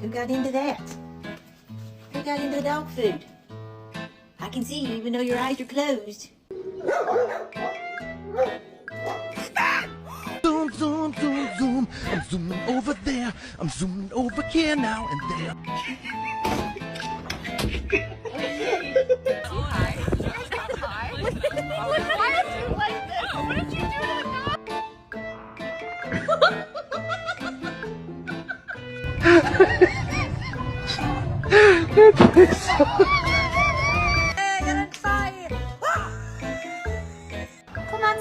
Who got into that? Who got into the dog food? I can see you even though your eyes are closed. Zoom, zoom, zoom, zoom. I'm zooming over there. I'm zooming over here now and there. Hi. Hi. Why are you like this? What did you do to the dog? Hey, get inside! Come on.